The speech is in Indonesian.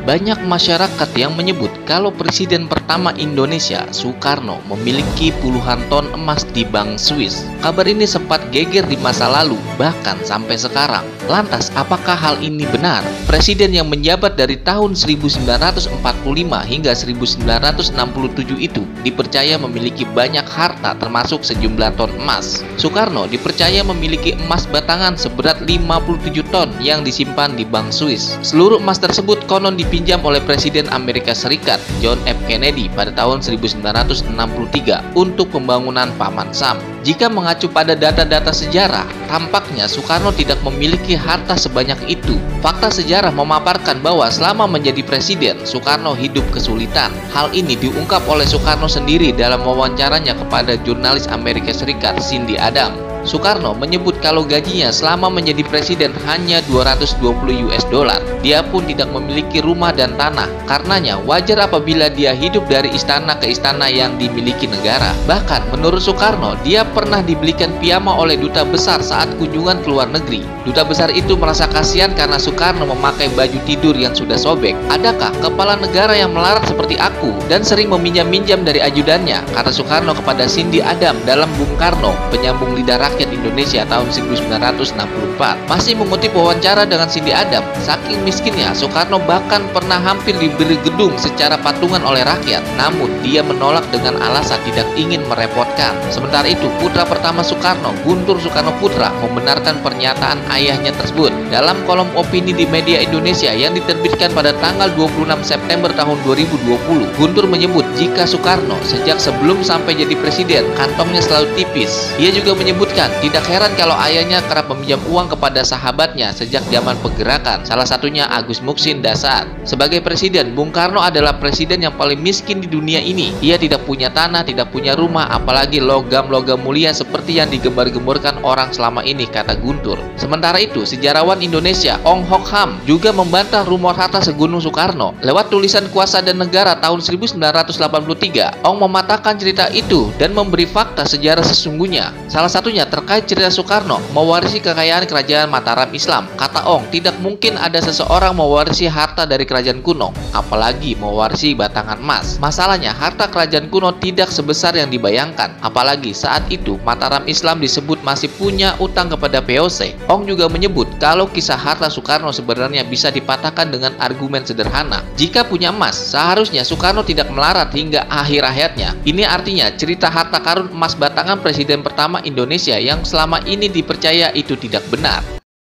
Banyak masyarakat yang menyebut kalau Presiden pertama Indonesia, Soekarno, memiliki puluhan ton emas di Bank Swiss. Kabar ini sempat geger di masa lalu, bahkan sampai sekarang. Lantas, apakah hal ini benar? Presiden yang menjabat dari tahun 1945 hingga 1967 itu dipercaya memiliki banyak harta termasuk sejumlah ton emas. Soekarno dipercaya memiliki emas batangan seberat 57 ton yang disimpan di Bank Swiss. Seluruh emas tersebut konon dipinjam oleh Presiden Amerika Serikat John F. Kennedy pada tahun 1963 untuk pembangunan Paman Sam. Jika mengacu pada data-data sejarah, tampaknya Soekarno tidak memiliki harta sebanyak itu. Fakta sejarah memaparkan bahwa selama menjadi presiden, Soekarno hidup kesulitan. Hal ini diungkap oleh Soekarno sendiri dalam wawancaranya kepada jurnalis Amerika Serikat Cindy Adams. Soekarno menyebut kalau gajinya selama menjadi presiden hanya 220 US dollar. Dia pun tidak memiliki rumah dan tanah. Karenanya wajar apabila dia hidup dari istana ke istana yang dimiliki negara. Bahkan menurut Soekarno, dia pernah dibelikan piyama oleh duta besar saat kunjungan ke luar negeri. Duta besar itu merasa kasihan karena Soekarno memakai baju tidur yang sudah sobek. Adakah kepala negara yang melarat seperti aku dan sering meminjam-minjam dari ajudannya? Kata Soekarno kepada Cindy Adams dalam Bung Karno, penyambung lidah rakyat Indonesia tahun 1964. Masih mengutip wawancara dengan Cindy Adams, saking miskinnya Soekarno bahkan pernah hampir diberi gedung secara patungan oleh rakyat. Namun dia menolak dengan alasan tidak ingin merepotkan. Sementara itu putra pertama Soekarno, Guntur Soekarno Putra, membenarkan pernyataan ayahnya tersebut. Dalam kolom opini di media Indonesia yang diterbitkan pada tanggal 26 September tahun 2020, Guntur menyebut jika Soekarno sejak sebelum sampai jadi presiden kantongnya selalu tipis. Ia juga menyebutkan tidak heran kalau ayahnya kerap meminjam uang kepada sahabatnya sejak zaman pergerakan, salah satunya Agus Muksin Dasar. Sebagai presiden, Bung Karno adalah presiden yang paling miskin di dunia ini. Ia tidak punya tanah, tidak punya rumah, apalagi logam-logam mulia seperti yang digembar-gemborkan orang selama ini, kata Guntur. Sementara itu, sejarawan Indonesia Ong Hok Ham juga membantah rumor harta segunung Soekarno. Lewat tulisan Kuasa dan Negara tahun 1983, Ong mematahkan cerita itu dan memberi fakta sejarah sesungguhnya. Salah satunya terkait cerita Soekarno mewarisi kekayaan kerajaan Mataram Islam. Kata Ong, tidak mungkin ada seseorang mewarisi harta dari kerajaan kuno, apalagi mewarisi batangan emas. Masalahnya, harta kerajaan kuno tidak sebesar yang dibayangkan, apalagi saat itu Mataram Islam disebut masih punya utang kepada VOC. Ong juga menyebut kalau kisah harta Soekarno sebenarnya bisa dipatahkan dengan argumen sederhana. Jika punya emas, seharusnya Soekarno tidak melarat hingga akhir hayatnya. Ini artinya cerita harta karun emas batangan presiden pertama Indonesia yang selama ini dipercaya itu tidak benar.